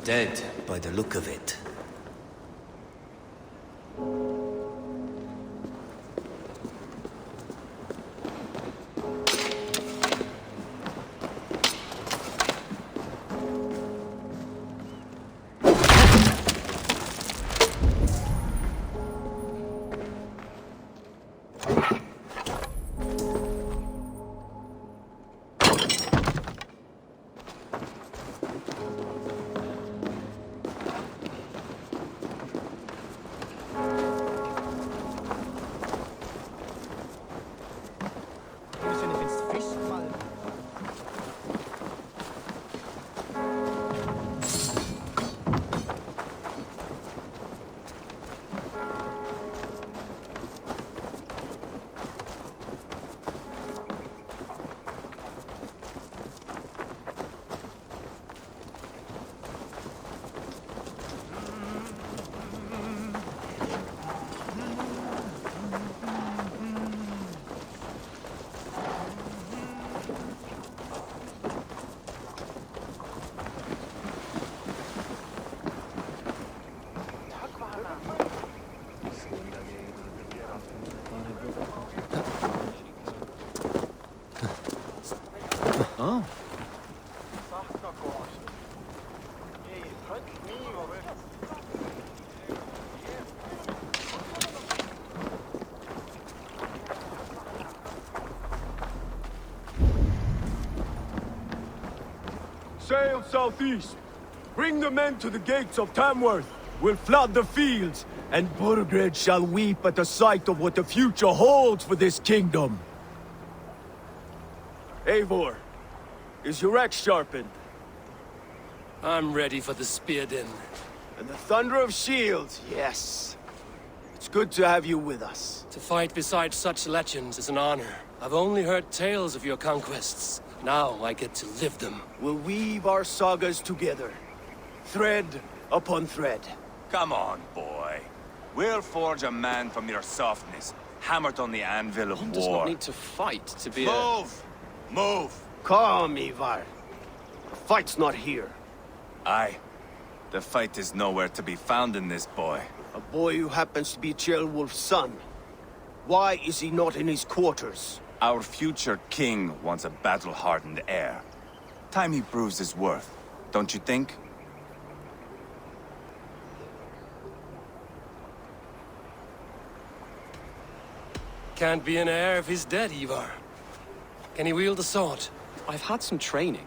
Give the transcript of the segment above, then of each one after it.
Dead, by the look of it. Oh. Sail southeast. Bring the men to the gates of Tamworth. We'll flood the fields, and Burgred shall weep at the sight of what the future holds for this kingdom. Eivor, is your axe sharpened? I'm ready for the spear din. And the thunder of shields, yes. It's good to have you with us. To fight beside such legends is an honor. I've only heard tales of your conquests. Now I get to live them. We'll weave our sagas together, thread upon thread. Come on, boy. We'll forge a man from your softness, hammered on the anvil of One war. does not need to fight to be Move! Move! Calm, Ivar. The fight's not here. Aye. The fight is nowhere to be found in this boy. A boy who happens to be Ceolwulf's son. Why is he not in his quarters? Our future king wants a battle-hardened heir. Time he proves his worth, don't you think? Can't be an heir if he's dead, Ivar. Can he wield a sword? I've had some training.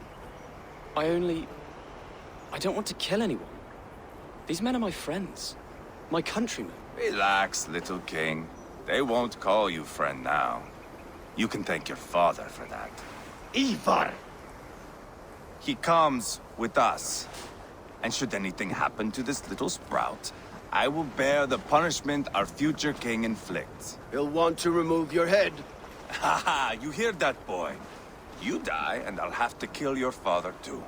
I don't want to kill anyone. These men are my friends. My countrymen. Relax, little king. They won't call you friend now. You can thank your father for that. Ivar! He comes with us. And should anything happen to this little sprout, I will bear the punishment our future king inflicts. He'll want to remove your head. Haha, you hear that, boy? You die, and I'll have to kill your father, too.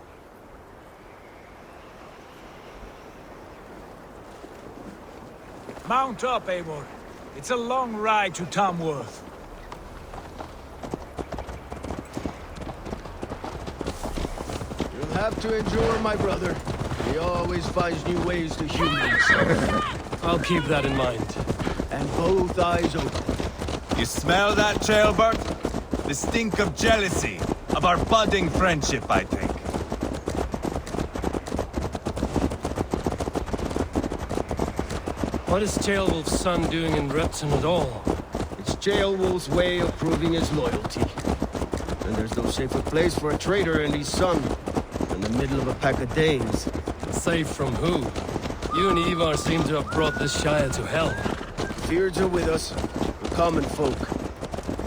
Mount up, Eivor. It's a long ride to Tamworth. You'll have to endure, my brother. He always finds new ways to humans. I'll keep that in mind. And both eyes open. You smell that, Ceolbert? The stink of jealousy, of our budding friendship, I think. What is Ceolwulf's son doing in Repton at all? It's Ceolwulf's way of proving his loyalty. And there's no safer place for a traitor and his son than the middle of a pack of Danes. Safe from who? You and Ivar seem to have brought this Shire to hell. Fears are with us, the common folk.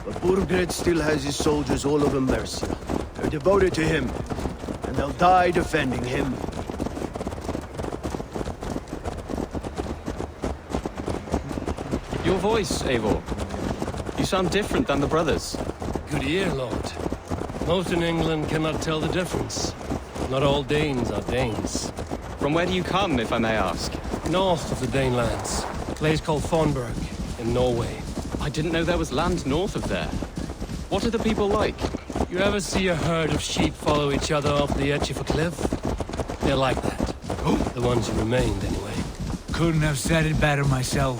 But Burgred still has his soldiers all over Mercia. They're devoted to him, and they'll die defending him. Your voice, Eivor. You sound different than the brothers. Good ear, Lord. Most in England cannot tell the difference. Not all Danes are Danes. From where do you come, if I may ask? North of the Danelands. A place called Thornburg, in Norway. I didn't know there was land north of there. What are the people like? You ever see a herd of sheep follow each other off the edge of a cliff? They're like that. The ones who remained, anyway. Couldn't have said it better myself.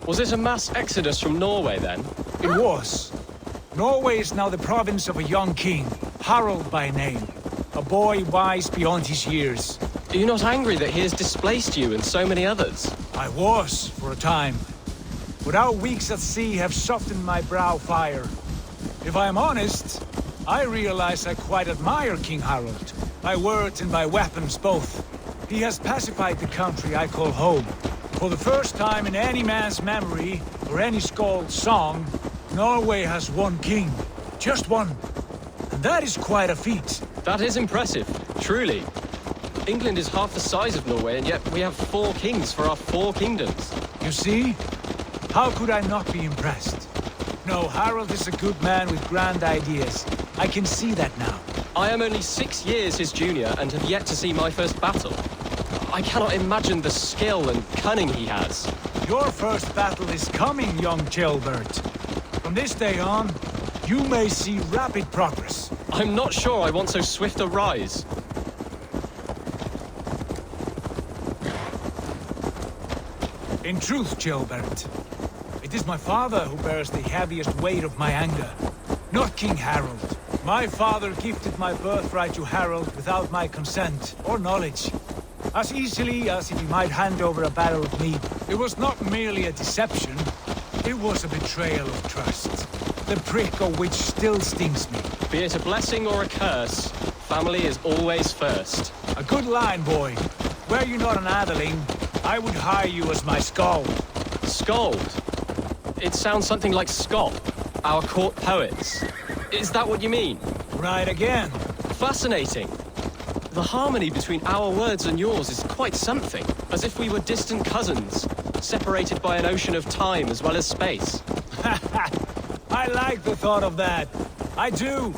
Was it a mass exodus from Norway, then? It was. Norway is now the province of a young king, Harald by name. A boy wise beyond his years. Are you not angry that he has displaced you and so many others? I was, for a time. But our weeks at sea have softened my brow fire. If I am honest, I realize I quite admire King Harald. By words and by weapons both. He has pacified the country I call home. For the first time in any man's memory, or any skald's song, Norway has one king. Just one. And that is quite a feat. That is impressive, truly. England is half the size of Norway, and yet we have 4 kings for our 4 kingdoms. You see? How could I not be impressed? No, Harald is a good man with grand ideas. I can see that now. I am only 6 years his junior and have yet to see my first battle. I cannot imagine the skill and cunning he has. Your first battle is coming, young jailbird. From this day on, you may see rapid progress. I'm not sure I want so swift a rise. In truth, jailbird, it is my father who bears the heaviest weight of my anger, not King Harald. My father gifted my birthright to Harald without my consent or knowledge. As easily as if he might hand over a barrel of meat. It was not merely a deception, it was a betrayal of trust. The prick of which still stings me. Be it a blessing or a curse, family is always first. A good line, boy. Were you not an atheling, I would hire you as my skald. Skald? It sounds something like Scott, our court poets. Is that what you mean? Right again. Fascinating. The harmony between our words and yours is quite something. As if we were distant cousins, separated by an ocean of time as well as space. I like the thought of that. I do.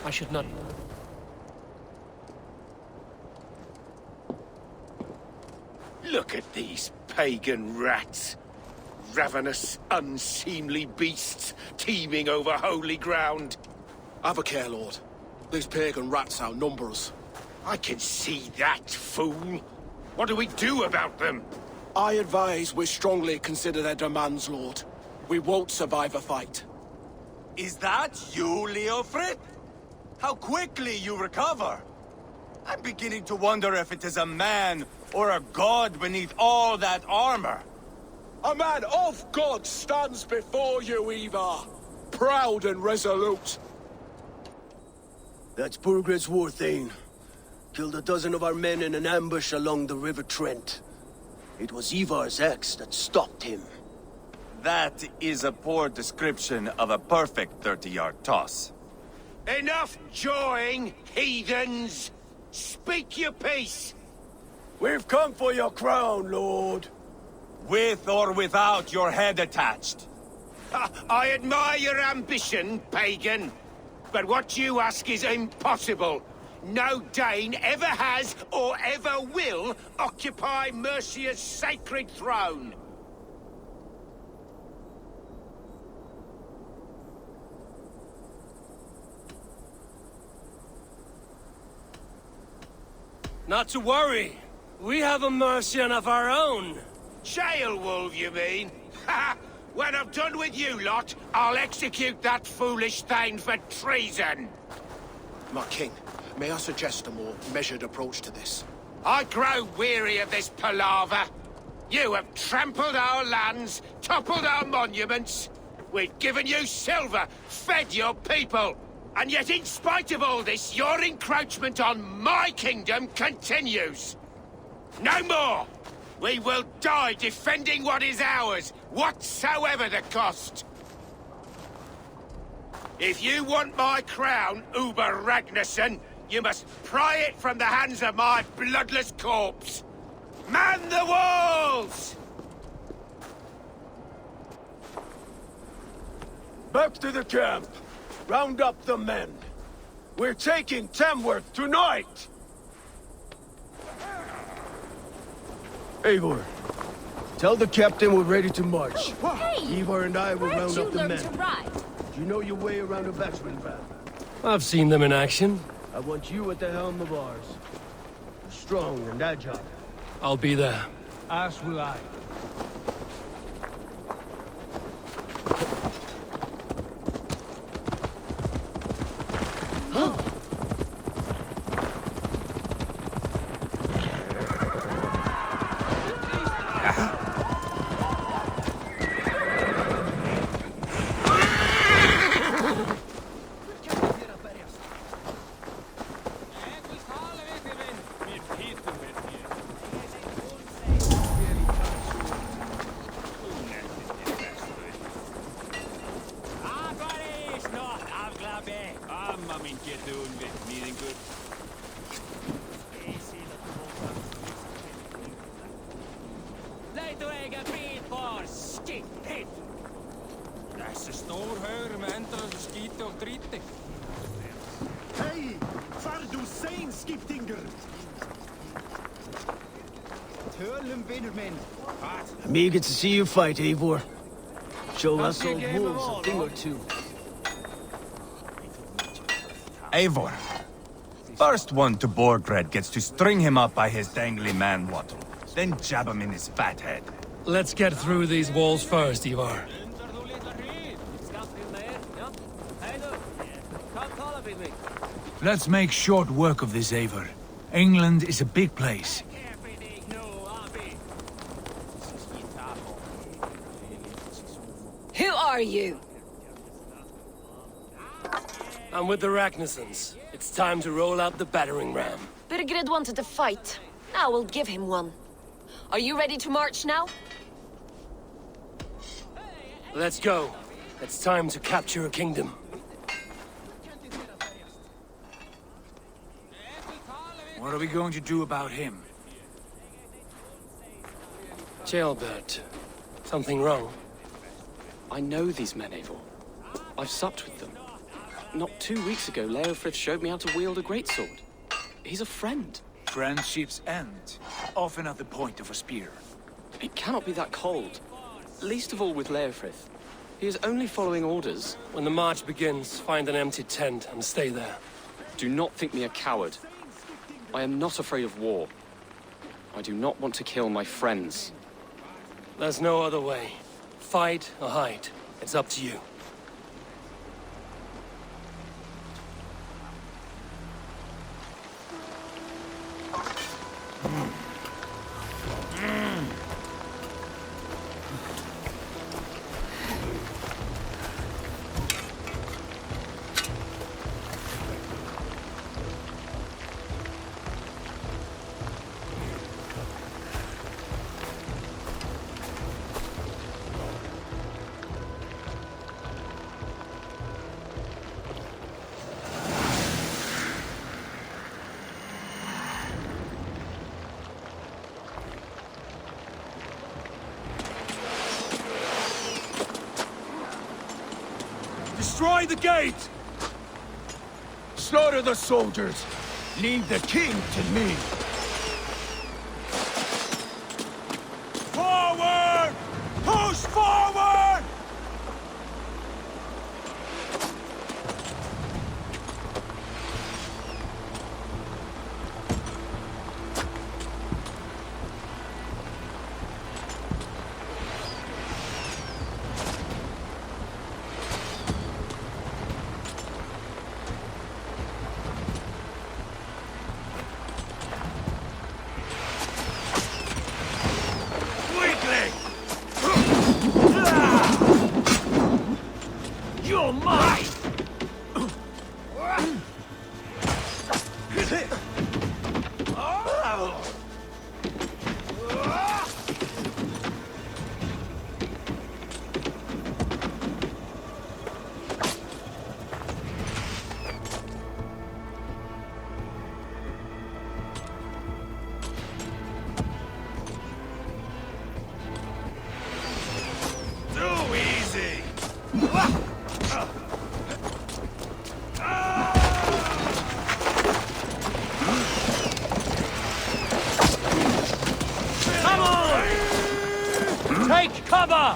I should not... Look at these pagan rats. Ravenous, unseemly beasts teeming over holy ground. Have a care, Lord. These pagan rats outnumber us. I can see that, fool. What do we do about them? I advise we strongly consider their demands, Lord. We won't survive a fight. Is that you, Leofrid? How quickly you recover! I'm beginning to wonder if it is a man or a god beneath all that armor. A man of God stands before you, Ivar. Proud and resolute. That's Burgred's war thane. Killed a dozen of our men in an ambush along the River Trent. It was Ivar's axe that stopped him. That is a poor description of a perfect 30-yard toss. Enough jawing, heathens! Speak your piece! We've come for your crown, Lord. With or without your head attached. I admire your ambition, pagan. But what you ask is impossible. no Dane ever has or ever will occupy Mercia's sacred throne. Not to worry. We have a Mercian of our own. Jail wolf, you mean? Ha! When I'm done with you lot, I'll execute that foolish thing for treason. My king, may I suggest a more measured approach to this? I grow weary of this palaver. You have trampled our lands, toppled our monuments. We've given you silver, fed your people. And yet, in spite of all this, your encroachment on my kingdom continues. No more! We will die defending what is ours, whatsoever the cost. If you want my crown, Uber Ragnarsson, you must pry it from the hands of my bloodless corpse. Man the walls! Back to the camp. Round up the men. We're taking Tamworth tonight! Eivor, tell the captain we're ready to march. Hey! Eivor and I will Where'd round you up the learn men. to ride? Do you know your way around a battering ram? I've seen them in action. I want you at the helm of ours. You're strong and agile. I'll be there. As will I. Hey, far du sein, skiptinger! I'm eager to see you fight, Eivor. Show us old wolves a thing or two. Eivor. First one to Borgred gets to string him up by his dangly man-wattle, then jab him in his fat head. Let's get through these walls first, Ivar. Let's make short work of this, Eivor. England is a big place. Who are you? I'm with the Ragnarsons. It's time to roll out the battering ram. Birgred wanted to fight. Now we'll give him one. Are you ready to march now? Let's go. It's time to capture a kingdom. What are we going to do about him? Jailbird. Something wrong? I know these men, Eivor. I've supped with them. Not 2 weeks ago, Leofrith showed me how to wield a greatsword. He's a friend. Friendships end, often at the point of a spear. It cannot be that cold. Least of all with Leofrith. He is only following orders. When the march begins, find an empty tent and stay there. Do not think me a coward. I am not afraid of war. I do not want to kill my friends. There's no other way. Fight or hide. It's up to you. Destroy the gate! Slaughter the soldiers! Leave the king to me. Forward! Push forward! You're mine! Too easy! Come on! Take cover!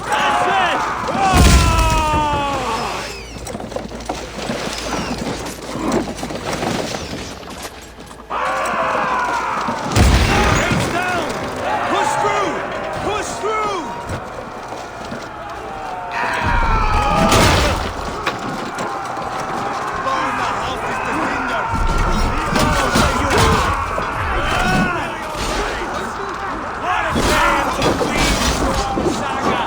That's it! Gates down! Push through! Push through! Burn the houses to cinder! What a day of the Queen's saga!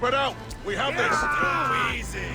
Spread out! We have this! Too easy!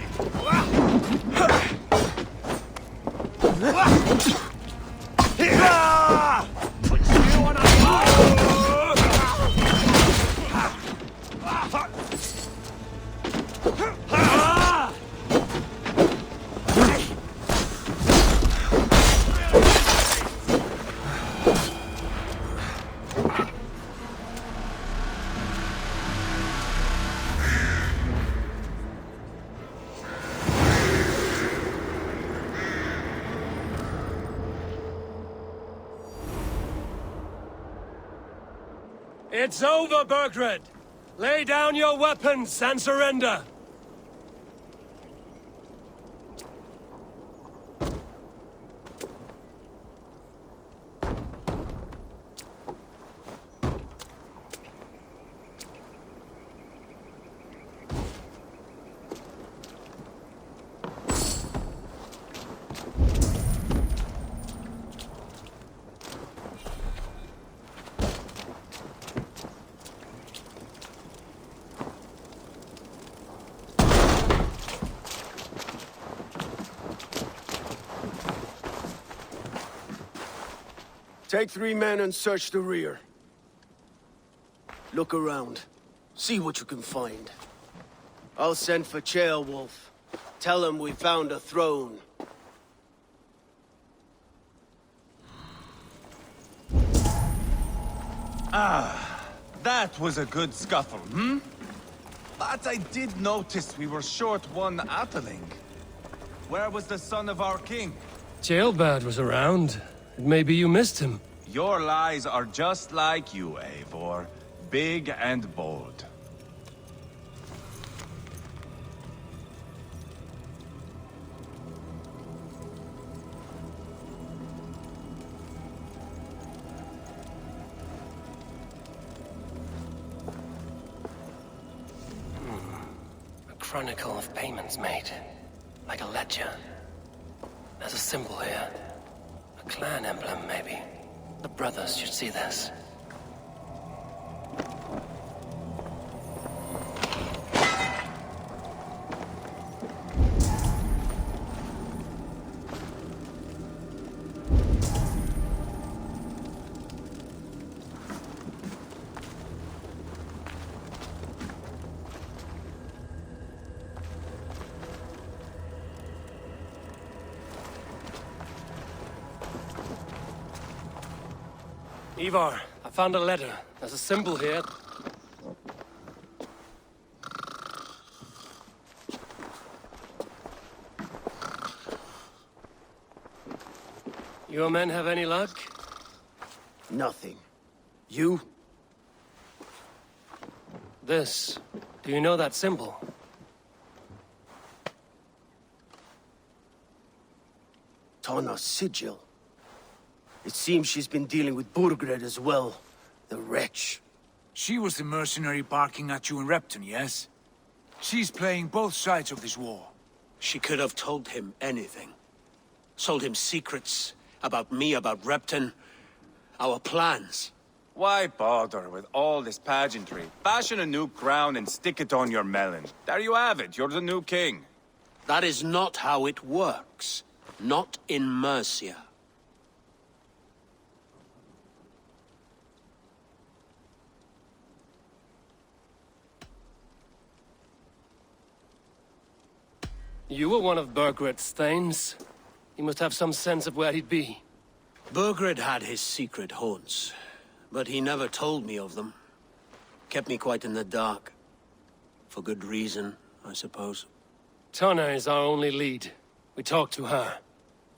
It's over, Burgred! Lay down your weapons and surrender! Take 3 men and search the rear. Look around. See what you can find. I'll send for Ceolwulf. Tell him we found a throne. That was a good scuffle, hmm? But I did notice we were short one Atling. Where was the son of our king? Ceolbad was around. Maybe you missed him. Your lies are just like you, Eivor. Big and bold. A chronicle of payments made. Like a ledger. There's a symbol here. A clan emblem, maybe. The brothers should see this. Ivar, I found a letter. There's a symbol here. Your men have any luck? Nothing. You? This. Do you know that symbol? Tana's sigil. It seems she's been dealing with Burgred as well. The wretch. She was the mercenary barking at you in Repton, yes? She's playing both sides of this war. She could have told him anything. Sold him secrets about me, about Repton, our plans. Why bother with all this pageantry? Fashion a new crown and stick it on your melon. There you have it, you're the new king. That is not how it works. Not in Mercia. You were one of Burgred's thanes. He must have some sense of where he'd be. Burgred had his secret haunts, but he never told me of them. Kept me quite in the dark. For good reason, I suppose. Tana is our only lead. We talk to her.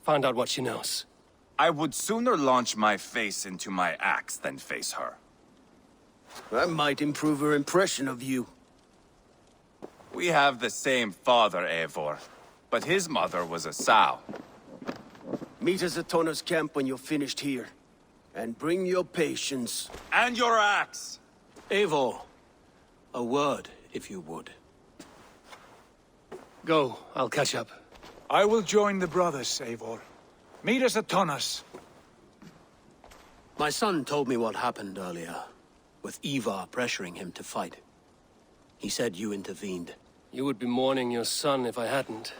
Find out what she knows. I would sooner launch my face into my axe than face her. That might improve her impression of you. We have the same father, Eivor, but his mother was a sow. Meet us at Tana's camp when you're finished here. And bring your patience. And your axe! Eivor, a word, if you would. Go, I'll catch up. I will join the brothers, Eivor. Meet us at Tana's. My son told me what happened earlier, with Ivar pressuring him to fight. He said you intervened. You would be mourning your son if I hadn't.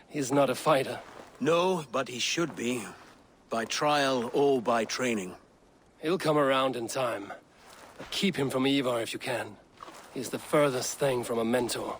He's not a fighter. No, but he should be. By trial or by training. He'll come around in time. But keep him from Ivar if you can. He's the furthest thing from a mentor.